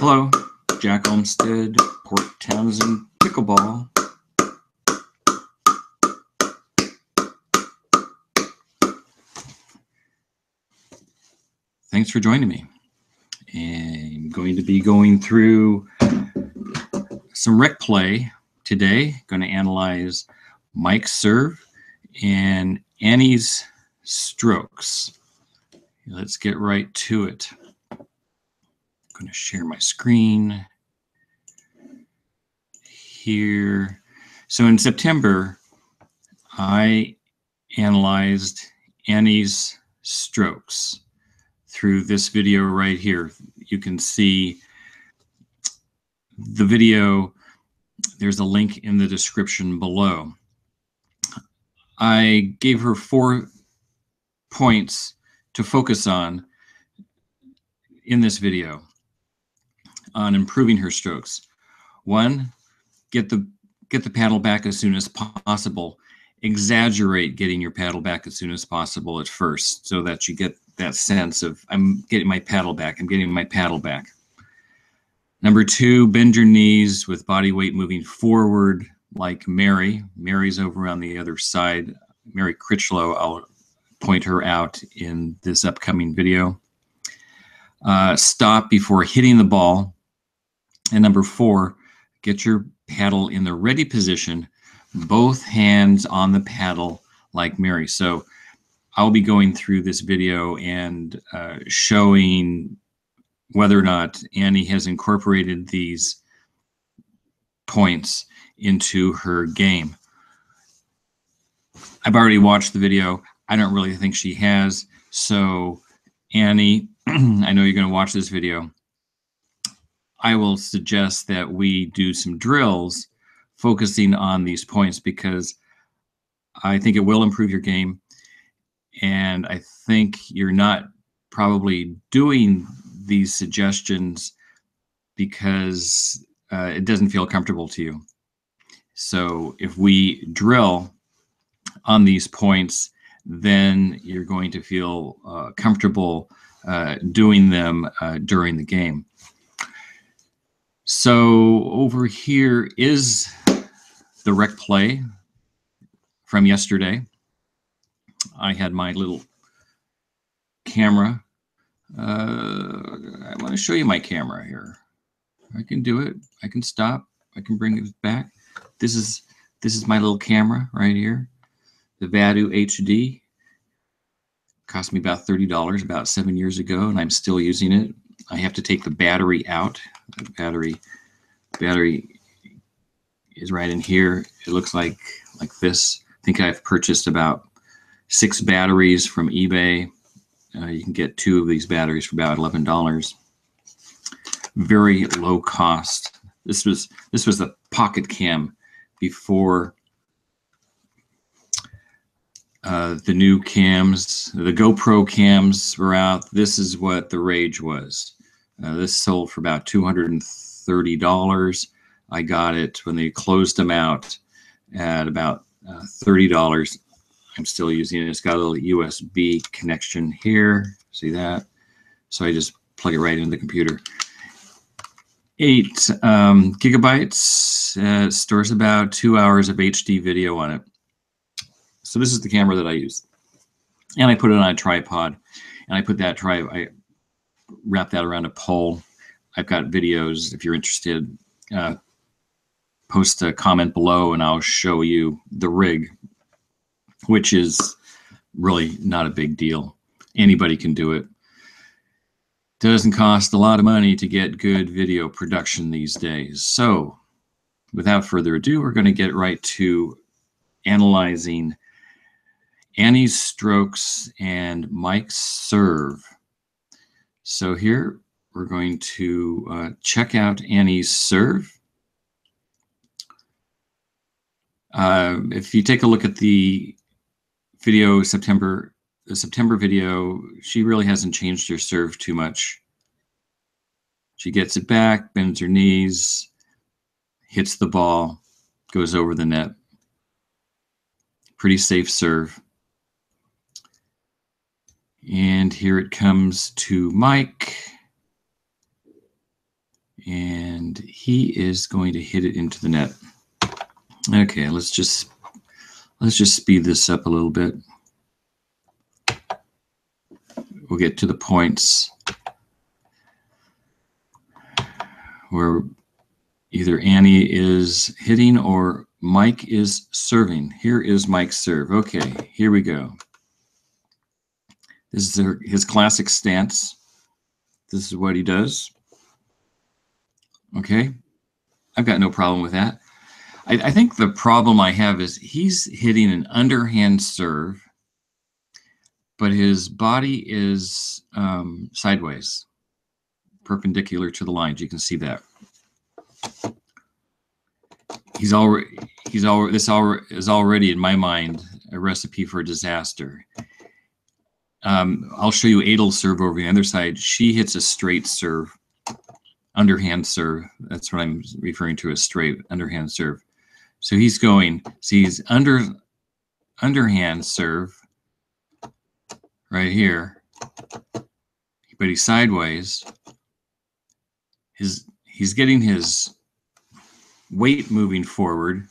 Hello, Jack Olmsted, Port Townsend Pickleball. Thanks for joining me. I'm going to be going through some rec play today. Going to analyze Mike's serve and Annie's strokes. Let's get right to it. I'm going to share my screen here. So in September, I analyzed Annie's strokes through this video right here. You can see the video. There's a link in the description below. I gave her 4 points to focus on in this video on improving her strokes. 1, get the paddle back as soon as possible. Exaggerate getting your paddle back as soon as possible at first, so that you get that sense of, I'm getting my paddle back, I'm getting my paddle back. Number 2, bend your knees with body weight moving forward like Mary. Mary's over on the other side. Mary Critchlow, I'll point her out in this upcoming video. Stop before hitting the ball. And number 4, get your paddle in the ready position, both hands on the paddle like Mary. So I'll be going through this video and showing whether or not Annie has incorporated these points into her game. I've already watched the video. I don't really think she has. So Annie, I know you're going to watch this video. I will suggest that we do some drills focusing on these points, because I think it will improve your game. And I think you're not probably doing these suggestions because it doesn't feel comfortable to you. So if we drill on these points, then you're going to feel comfortable doing them during the game. So over here is the rec play from yesterday. I had my little camera. I want to show you my camera here. I can do it. I can stop. I can bring it back. This is my little camera right here. The Vadu HD. Cost me about $30 about 7 years ago, and I'm still using it. I have to take the battery out. The battery is right in here. It looks like this. I think I've purchased about 6 batteries from eBay. You can get 2 of these batteries for about $11. Very low cost. This was the pocket cam before the new cams. The GoPro cams were out. This is what the rage was. This sold for about $230. I got it when they closed them out at about $30. I'm still using it. It's got a little USB connection here. See that? So I just plug it right into the computer. 8 gigabytes. Stores about 2 hours of HD video on it. So this is the camera that I use. And I put it on a tripod. And I put that I wrap that around a pole. I've got videos. If you're interested, post a comment below and I'll show you the rig, which is really not a big deal. Anybody can do it. Doesn't cost a lot of money to get good video production these days. So without further ado, we're going to get right to analyzing Annie's strokes and Mike's serve. So here we're going to check out Annie's serve. If you take a look at the video, the September video, she really hasn't changed her serve too much. She gets it back, bends her knees, hits the ball, goes over the net. Pretty safe serve. And here it comes to Mike. And he is going to hit it into the net. Okay, let's just speed this up a little bit. We'll get to the points where either Annie is hitting or Mike is serving. Here is Mike's serve. Okay, here we go. This is his classic stance. This is what he does. Okay, I've got no problem with that. I think the problem I have is he's hitting an underhand serve, but his body is sideways, perpendicular to the lines. You can see that. This is already in my mind a recipe for disaster. I'll show you Adel's serve over the other side. She hits a straight serve, underhand serve. That's what I'm referring to as straight underhand serve. So he's going, see, he's underhand serve right here, but he's sideways. He's getting his weight moving forward.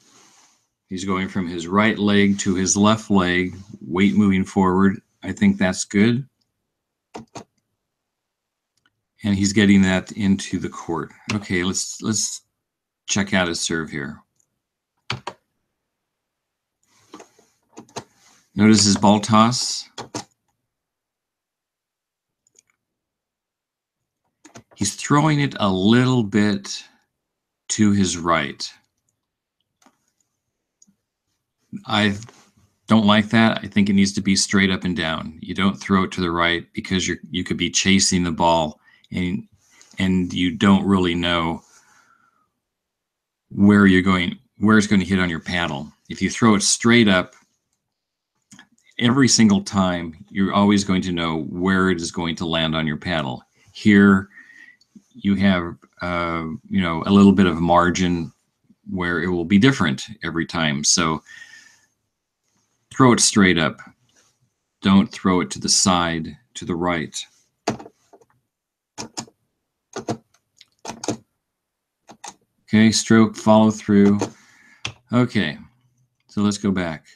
He's going from his right leg to his left leg, weight moving forward. I think that's good. And he's getting that into the court. Okay, let's check out his serve here. Notice his ball toss. He's throwing it a little bit to his right. I don't like that. I think it needs to be straight up and down. You don't throw it to the right because you could be chasing the ball and you don't really know where it's going to hit on your paddle. If you throw it straight up, every single time, you're always going to know where it is going to land on your paddle. Here, you have a little bit of margin where it will be different every time. So throw it straight up. Don't throw it to the side, to the right. Okay, stroke, follow through. Okay, so let's go back.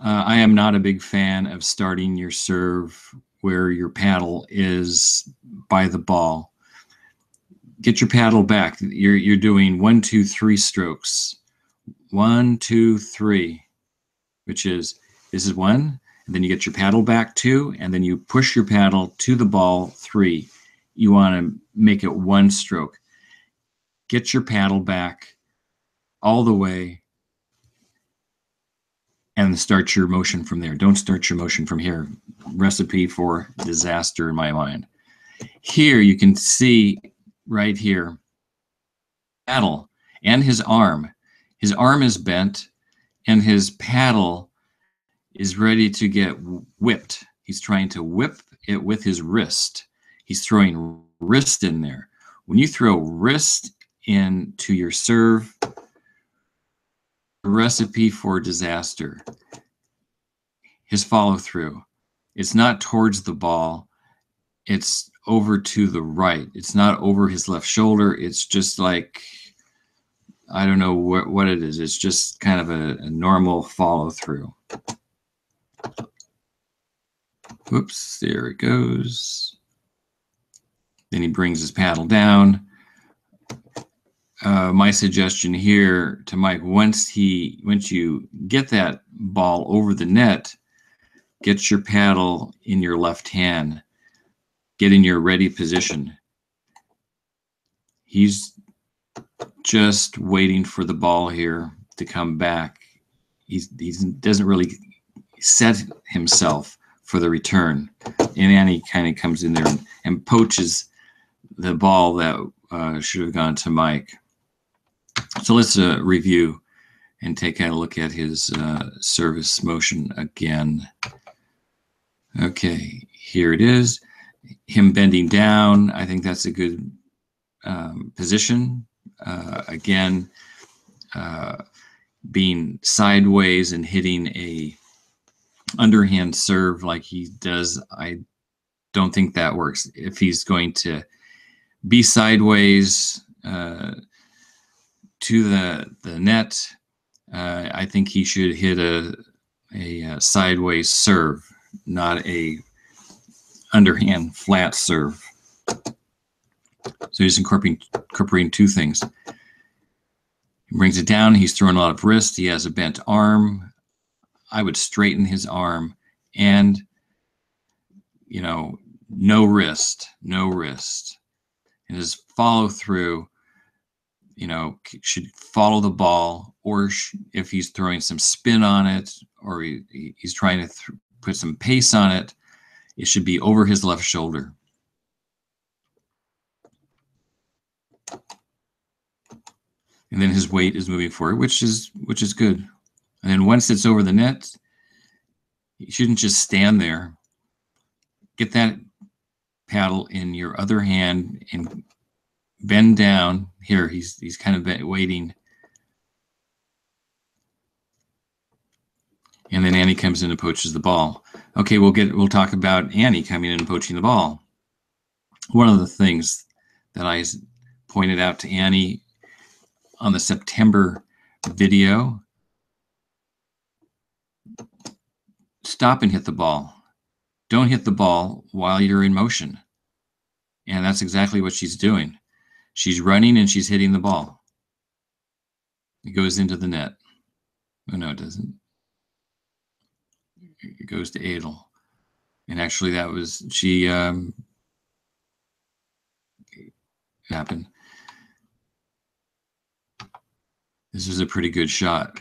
I am not a big fan of starting your serve where your paddle is by the ball. Get your paddle back. You're doing 1, 2, 3 strokes. 1, 2, 3, which is, this is 1, and then you get your paddle back 2, and then you push your paddle to the ball 3. You want to make it 1 stroke. Get your paddle back all the way and start your motion from there. Don't start your motion from here. Recipe for disaster in my mind. Here you can see right here, paddle and his arm. His arm is bent and his paddle is ready to get whipped. He's trying to whip it with his wrist. He's throwing wrist in there. When you throw wrist into your serve, recipe for disaster. His follow through. It's not towards the ball. It's over to the right. It's not over his left shoulder. It's just like, I don't know what it is. It's just kind of a normal follow through. Whoops, there it goes. Then he brings his paddle down. My suggestion here to Mike, once you get that ball over the net, get your paddle in your left hand, get in your ready position. He's just waiting for the ball here to come back. He doesn't really set himself for the return. And Annie kind of comes in there and poaches the ball that should have gone to Mike. So let's review and take a look at his service motion again. Okay, here it is. Him bending down, I think that's a good position. Again, being sideways and hitting a underhand serve like he does, I don't think that works. If he's going to be sideways to the net. I think he should hit a sideways serve, not a underhand flat serve. So he's incorporating two things. He brings it down. He's throwing a lot of wrist. He has a bent arm. I would straighten his arm and, you know, no wrist. And his follow through, you know, should follow the ball, or if he's throwing some spin on it, or he's trying to put some pace on it, it should be over his left shoulder. And then his weight is moving forward, which is good. And then once it's over the net, you shouldn't just stand there. Get that paddle in your other hand and bend down. Here, he's kind of waiting. And then Annie comes in and poaches the ball. Okay, we'll talk about Annie coming in and poaching the ball. One of the things that I pointed out to Annie on the September video, stop and hit the ball. Don't hit the ball while you're in motion. And that's exactly what she's doing. She's running and she's hitting the ball. It goes into the net. Oh, no, it doesn't. It goes to Adel. And actually that was, she happened. This is a pretty good shot.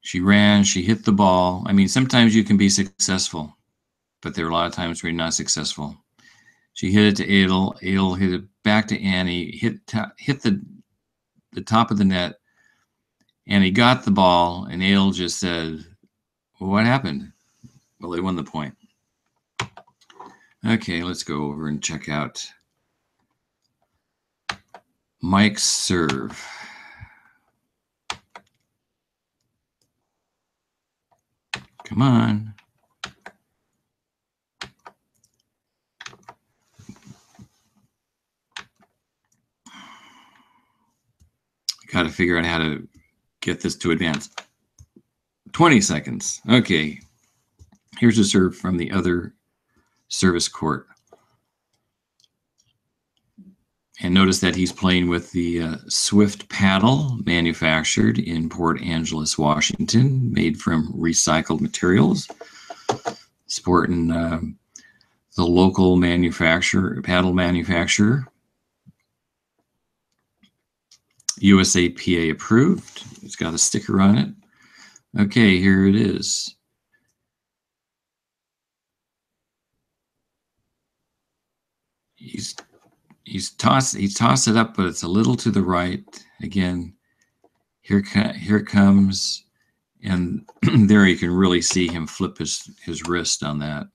She ran, she hit the ball. I mean, sometimes you can be successful, but there are a lot of times where you're not successful. She hit it to Adel. Adel hit it back to Annie, hit the top of the net. Annie got the ball, and Adel just said, well, what happened? Well, they won the point. Okay, let's go over and check out Mike's serve. Come on. Got to figure out how to get this to advance. 20 seconds. Okay. Here's a serve from the other service court. And notice that he's playing with the Swift paddle, manufactured in Port Angeles, Washington, made from recycled materials. Sporting the local paddle manufacturer. USAPA approved. It's got a sticker on it. Okay, here it is. He's tossed it up, but it's a little to the right. Again, here comes, and there you can really see him flip his wrist on that.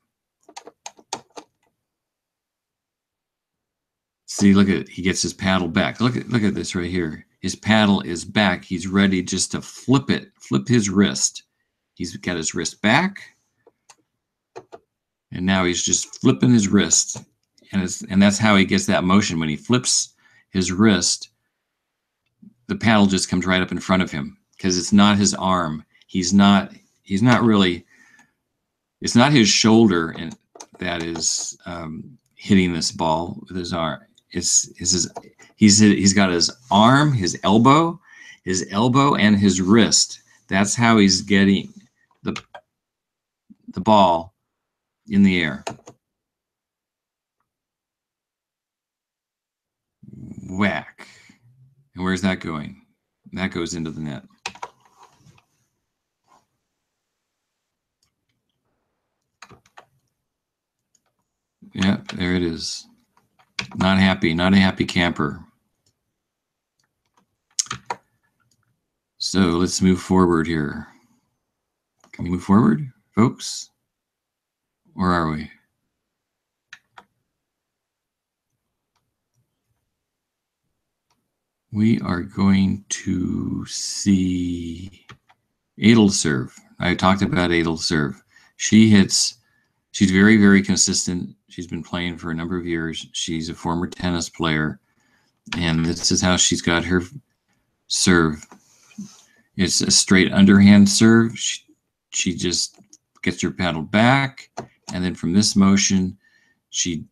See, look at it. He gets his paddle back. Look at this right here. His paddle is back. He's ready just to flip his wrist. He's got his wrist back, and now he's just flipping his wrist. And that's how he gets that motion. When he flips his wrist, the paddle just comes right up in front of him, because it's not his arm. He's not really, it's not his shoulder that is hitting this ball with his arm. He's got his arm, his elbow, and his wrist. That's how he's getting the ball in the air. Whack. And where's that going? That goes into the net. Yeah, there it is. Not happy, not a happy camper. So let's move forward here. Can we move forward, folks? Where are we? We are going to see Adel's serve. I talked about Adel's serve. She She's very, very consistent. She's been playing for a number of years. She's a former tennis player, and this is how she's got her serve. It's a straight underhand serve. She just gets her paddle back, and then from this motion, she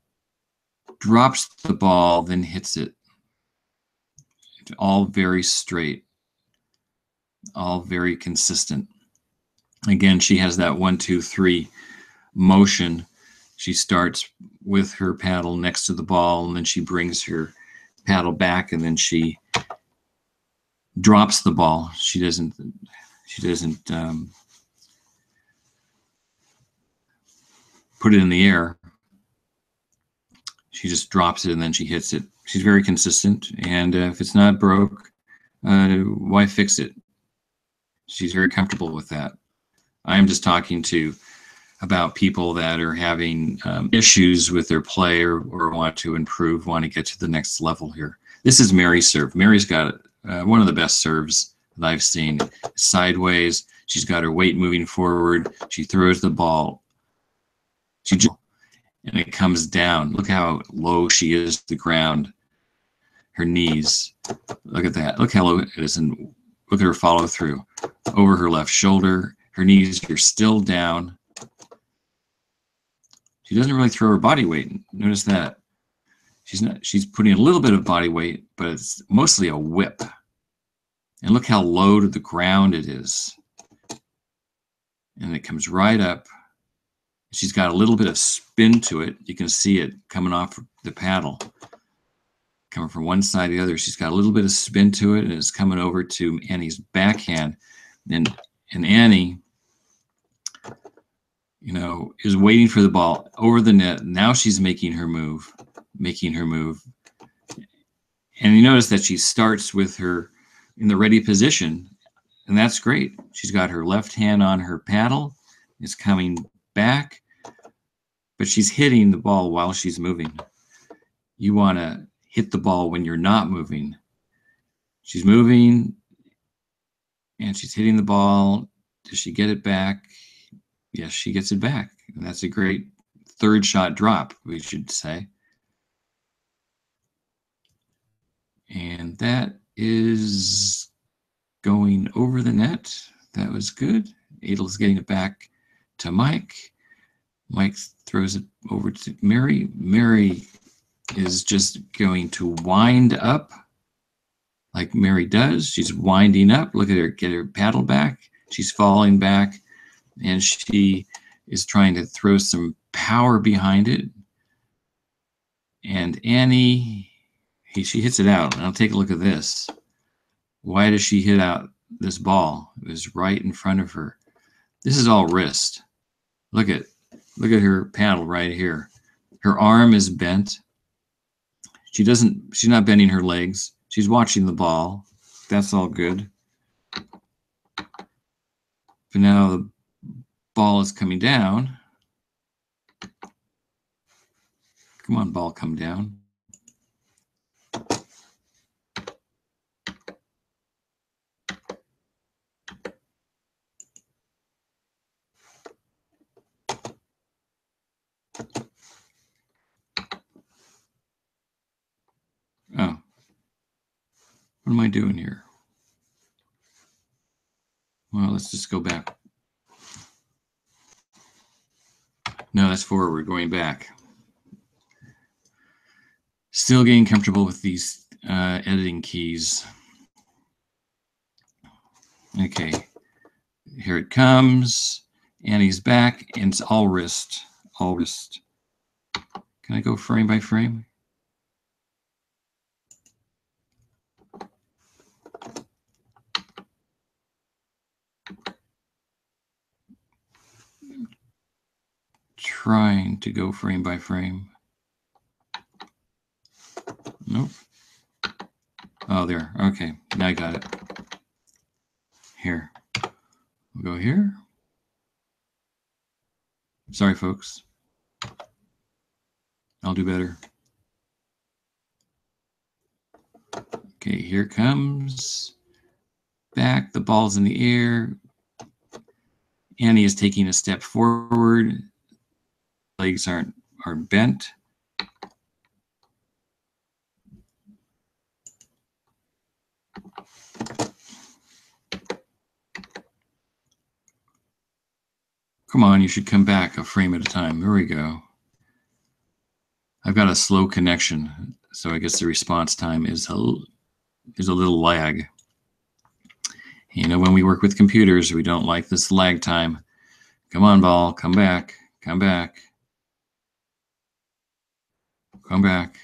drops the ball, then hits it. All very straight, all very consistent. Again, she has that 1, 2, 3 motion. She starts with her paddle next to the ball, and then she brings her paddle back, and then she drops the ball. She doesn't put it in the air. She just drops it and then she hits it. She's very consistent, and if it's not broke, why fix it? She's very comfortable with that. I'm just talking about people that are having issues with their play or want to improve, want to get to the next level here. This is Mary's serve. Mary's got one of the best serves that I've seen. Sideways, she's got her weight moving forward. She throws the ball, and it comes down. Look how low she is to the ground. Her knees. Look at that. Look how low it is, and look at her follow through. Over her left shoulder. Her knees are still down. She doesn't really throw her body weight. Notice that. She's putting a little bit of body weight, but it's mostly a whip. And look how low to the ground it is. And it comes right up. She's got a little bit of spin to it. You can see it coming off the paddle. Coming from one side to the other. She's got a little bit of spin to it, and it's coming over to Annie's backhand. And Annie, is waiting for the ball over the net. Now she's making her move. And you notice that she starts with her in the ready position, and that's great. She's got her left hand on her paddle. It's coming back, but she's hitting the ball while she's moving. You want to hit the ball when you're not moving. She's moving, and she's hitting the ball. Does she get it back? Yes, she gets it back. And that's a great third shot drop, we should say. And that is going over the net. That was good. Adel's getting it back to Mike. Mike throws it over to Mary. Mary is just going to wind up like Mary does. She's winding up. Look at her, get her paddle back. She's falling back, and she is trying to throw some power behind it. And Annie, she hits it out. Now take a look at this. Why does she hit out this ball? It was right in front of her. This is all wrist. Look at her paddle right here. Her arm is bent. She's not bending her legs. She's watching the ball. That's all good. But now the ball is coming down. Come on, ball, come down. Oh, what am I doing here? Well, let's just go back. No, that's forward, going back. Still getting comfortable with these editing keys. Okay, here it comes. Annie's back, and it's all wrist, all wrist. Can I go frame by frame? Trying to go frame by frame. Nope. Oh, there. Okay, now I got it. Here. We'll go here. Sorry, folks. I'll do better. Okay, here comes. Back, the ball's in the air. Annie is taking a step forward. legs aren't bent. Come on, you should come back a frame at a time. There we go. I've got a slow connection, so I guess the response time is there's a little lag. You know, when we work with computers, we don't like this lag time. Come on, ball, come back, come back. Come back.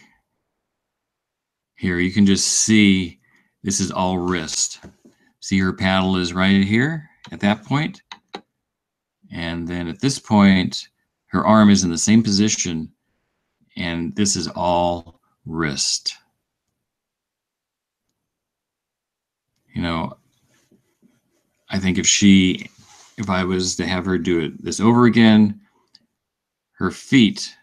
Here, you can just see this is all wrist. See her paddle is right here at that point. And then at this point, her arm is in the same position, and this is all wrist. You know, I think if I was to have her do this over again, her feet,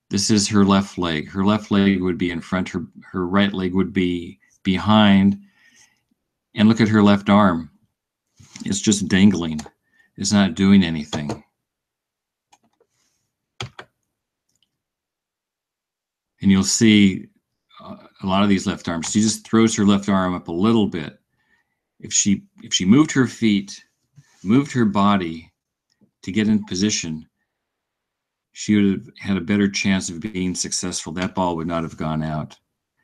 this is her left leg. Her left leg would be in front, her right leg would be behind. And look at her left arm. It's just dangling. It's not doing anything. And you'll see a lot of these left arms. She just throws her left arm up a little bit. If she moved her feet, moved her body to get in position, she would have had a better chance of being successful. That ball would not have gone out.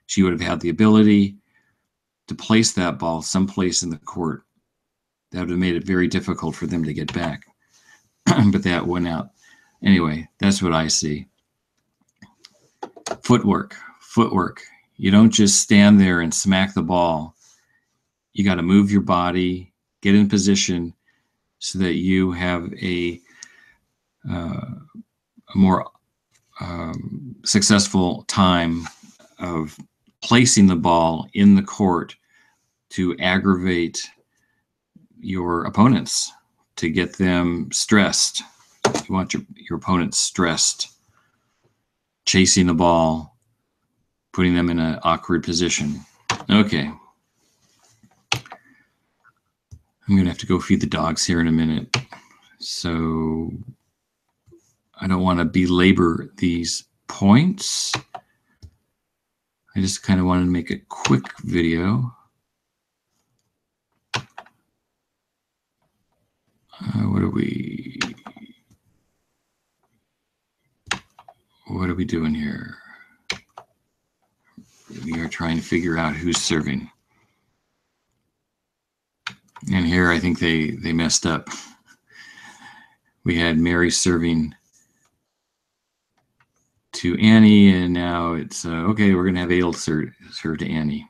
She would have had the ability to place that ball someplace in the court. That would have made it very difficult for them to get back. But that went out. Anyway, that's what I see. Footwork. You don't just stand there and smack the ball. You got to move your body, get in position so that you have a more successful time of placing the ball in the court to aggravate your opponents, to get them stressed. You want your opponents stressed, chasing the ball, putting them in an awkward position. Okay. I'm going to have to go feed the dogs here in a minute. So I don't want to belabor these points. I just kind of wanted to make a quick video. What are we doing here? We are trying to figure out who's serving. And here I think they messed up. We had Mary serving to Annie, and now it's okay, we're going to have Adel serve to Annie.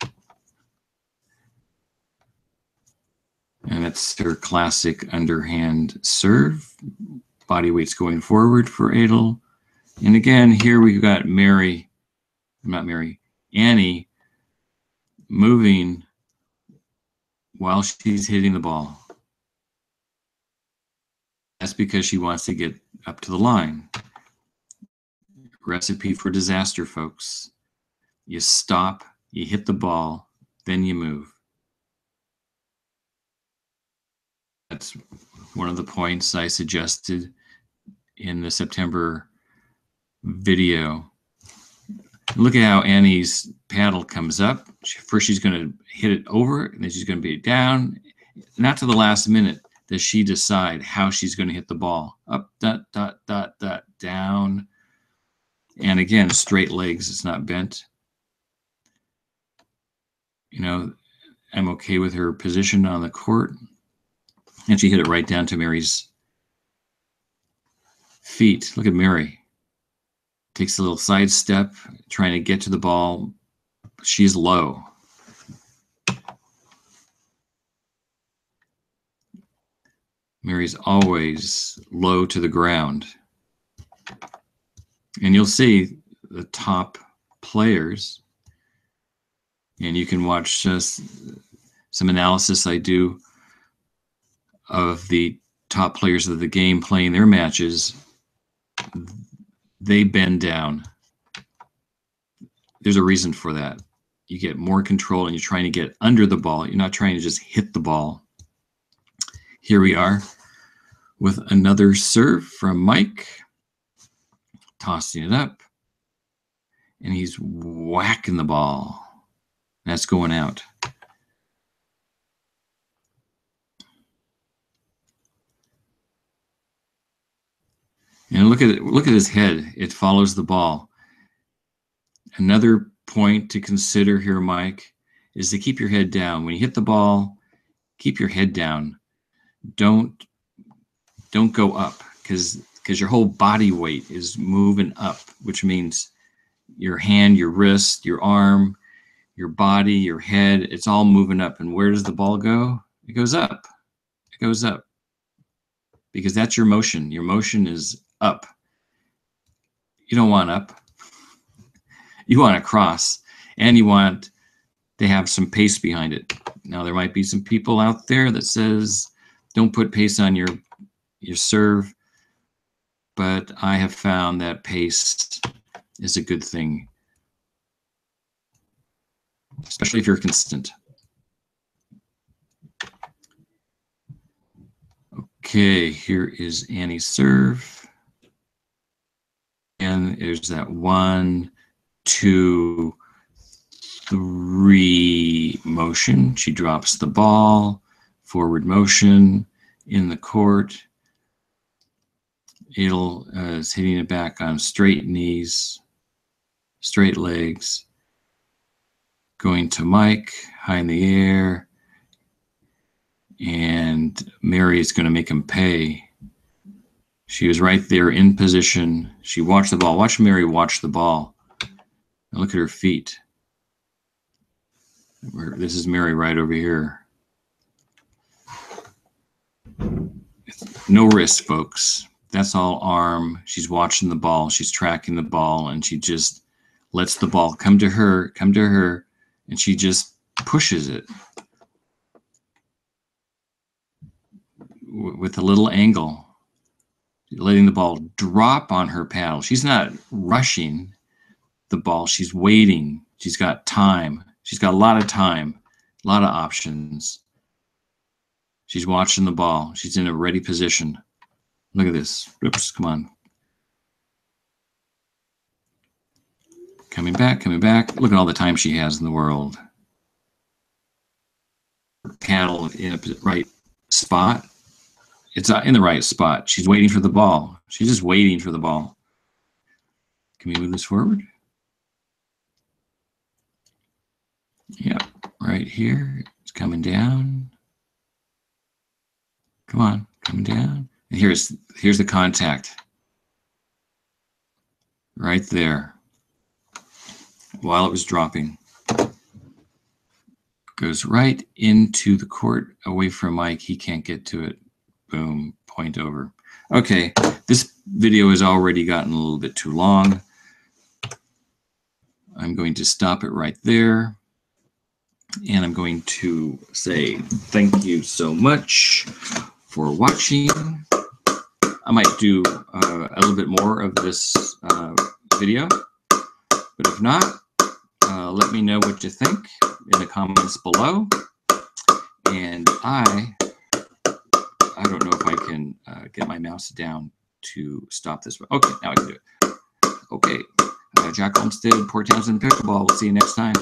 And that's her classic underhand serve. Body weight's going forward for Adel. And again, here we've got Annie moving while she's hitting the ball. That's because she wants to get up to the line. Recipe for disaster, folks. You stop, you hit the ball, then you move. That's one of the points I suggested in the September video. Look at how Annie's paddle comes up. First she's going to hit it over, and then she's going to be down. Not to the last minute does she decide how she's going to hit the ball. Up, dot, dot, dot, dot, down. And again, straight legs, it's not bent. You know, I'm okay with her position on the court. And she hit it right down to Mary's feet. Look at Mary. Takes a little side step, trying to get to the ball. She's low. Mary's always low to the ground. And you'll see the top players, and you can watch just some analysis I do of the top players of the game playing their matches. They bend down. There's a reason for that. You get more control and you're trying to get under the ball. You're not trying to just hit the ball. Here we are with another serve from Mike. tossing it up, and he's whacking the ball. That's going out. And look at it, look at his head. It follows the ball. Another point to consider here, Mike, is to keep your head down. When you hit the ball, keep your head down. Don't go up, because your whole body weight is moving up, which means your hand, your wrist, your arm, your body, your head, it's all moving up. And where does the ball go? It goes up. It goes up. Because that's your motion. Your motion is up. You don't want up. You want across. And you want to have some pace behind it. Now, there might be some people out there that says, don't put pace on your serve. But I have found that pace is a good thing, especially if you're consistent. Okay, here is Annie's serve. And there's that 1, 2, 3 motion. She drops the ball, forward motion in the court. Adel is hitting it back on straight knees, straight legs. Going to Mike, high in the air. And Mary is going to make him pay. She was right there in position. She watched the ball. Watch Mary watch the ball. And look at her feet. This is Mary right over here. No wrist, folks. That's all arm. She's watching the ball. She's tracking the ball, and she just lets the ball come to her, and she just pushes it with a little angle, letting the ball drop on her paddle. She's not rushing the ball. She's waiting. She's got time. She's got a lot of time, a lot of options. She's watching the ball. She's in a ready position. Look at this. Oops, come on. Coming back, coming back. Look at all the time she has in the world. Her paddle in a right spot. It's in the right spot. She's waiting for the ball. She's just waiting for the ball. Can we move this forward? Yep, right here. It's coming down. Come on, coming down. And here's the contact. Right there. While it was dropping. Goes right into the court away from Mike. He can't get to it. Boom, point over. Okay, this video has already gotten a little bit too long. I'm going to stop it right there. And I'm going to say thank you so much for watching. I might do a little bit more of this video, but if not, let me know what you think in the comments below. And I don't know if I can get my mouse down to stop this. Okay, now I can do it. Okay, Jack Olmsted, Port Townsend Pickleball. We'll see you next time.